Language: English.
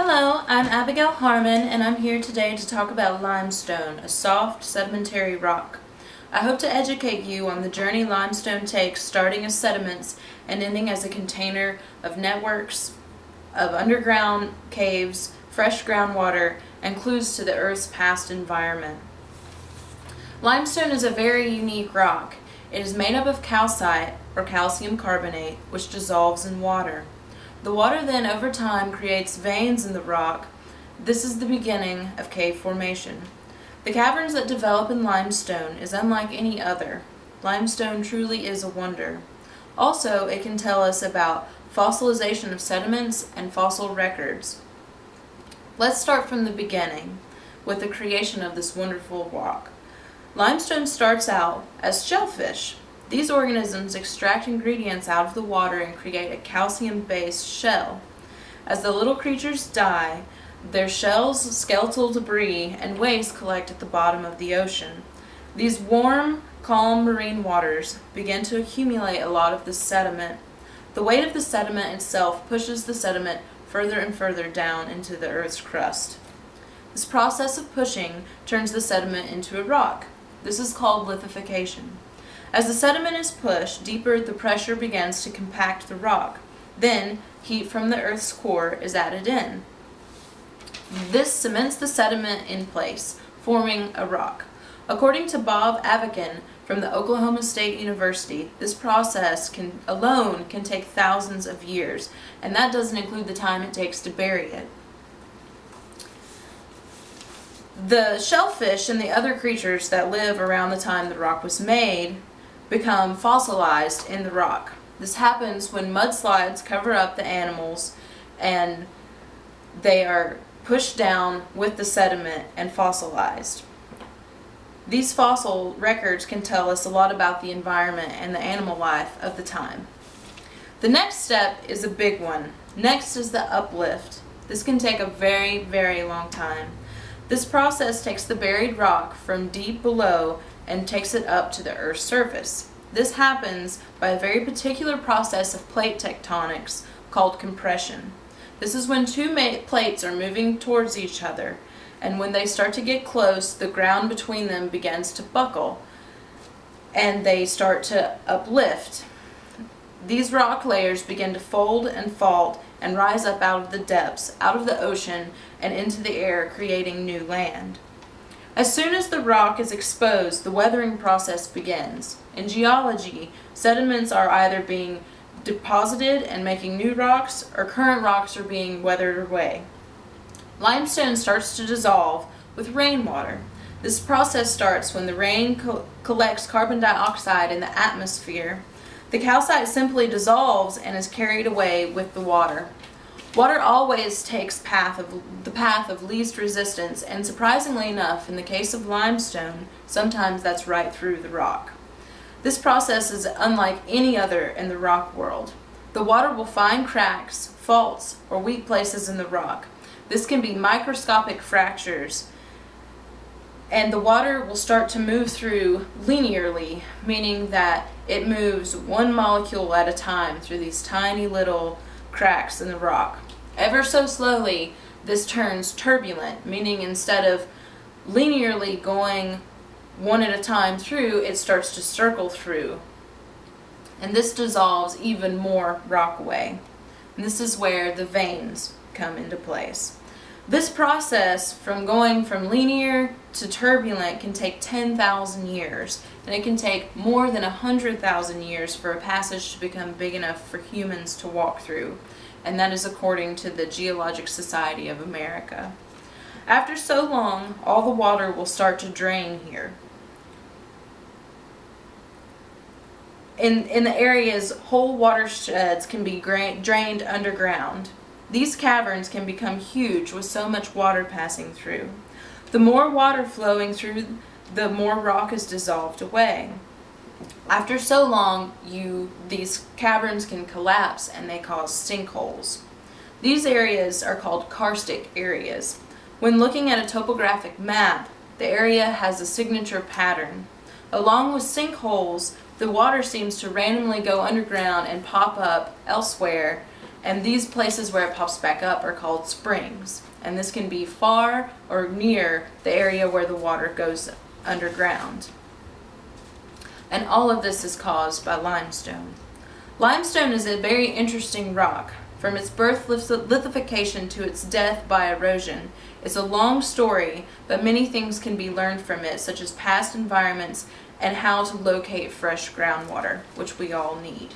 Hello, I'm Abigail Harmon, and I'm here today to talk about limestone, a soft, sedimentary rock. I hope to educate you on the journey limestone takes, starting as sediments and ending as a container of networks of underground caves, fresh groundwater, and clues to the Earth's past environment. Limestone is a very unique rock. It is made up of calcite, or calcium carbonate, which dissolves in water. The water then over time creates veins in the rock. This is the beginning of cave formation. The caverns that develop in limestone is unlike any other. Limestone truly is a wonder. Also, it can tell us about fossilization of sediments and fossil records. Let's start from the beginning with the creation of this wonderful rock. Limestone starts out as shellfish. These organisms extract ingredients out of the water and create a calcium-based shell. As the little creatures die, their shells, skeletal debris, and waste collect at the bottom of the ocean. These warm, calm marine waters begin to accumulate a lot of the sediment. The weight of the sediment itself pushes the sediment further and further down into the Earth's crust. This process of pushing turns the sediment into a rock. This is called lithification. As the sediment is pushed deeper, the pressure begins to compact the rock. Then, heat from the Earth's core is added in. This cements the sediment in place, forming a rock. According to Bob Avakin from the Oklahoma State University, this process alone can take thousands of years, and that doesn't include the time it takes to bury it. The shellfish and the other creatures that live around the time the rock was made become fossilized in the rock. This happens when mudslides cover up the animals and they are pushed down with the sediment and fossilized. These fossil records can tell us a lot about the environment and the animal life of the time. The next step is a big one. Next is the uplift. This can take a very, very long time. This process takes the buried rock from deep below and takes it up to the Earth's surface. This happens by a very particular process of plate tectonics called compression. This is when two plates are moving towards each other, and when they start to get close, the ground between them begins to buckle, and they start to uplift. These rock layers begin to fold and fault and rise up out of the depths, out of the ocean, and into the air, creating new land. As soon as the rock is exposed, the weathering process begins. In geology, sediments are either being deposited and making new rocks, or current rocks are being weathered away. Limestone starts to dissolve with rainwater. This process starts when the rain collects carbon dioxide in the atmosphere. The calcite simply dissolves and is carried away with the water. Water always takes the path of least resistance, and surprisingly enough, in the case of limestone, sometimes that's right through the rock. This process is unlike any other in the rock world. The water will find cracks, faults, or weak places in the rock. This can be microscopic fractures, and the water will start to move through linearly, meaning that it moves one molecule at a time through these tiny little cracks in the rock. Ever so slowly, this turns turbulent, meaning instead of linearly going one at a time through, it starts to circle through. And this dissolves even more rock away. And this is where the veins come into place. This process from going from linear to turbulent can take 10,000 years, and it can take more than 100,000 years for a passage to become big enough for humans to walk through, and that is according to the Geologic Society of America. After so long, all the water will start to drain here. In the areas, whole watersheds can be drained underground. These caverns can become huge with so much water passing through. The more water flowing through, the more rock is dissolved away. After so long, these caverns can collapse and they cause sinkholes. These areas are called karstic areas. When looking at a topographic map, the area has a signature pattern. Along with sinkholes, the water seems to randomly go underground and pop up elsewhere And these places where it pops back up are called springs. And this can be far or near the area where the water goes underground. And all of this is caused by limestone. Limestone is a very interesting rock. From its birth lithification to its death by erosion, it's a long story, but many things can be learned from it, such as past environments and how to locate fresh groundwater, which we all need.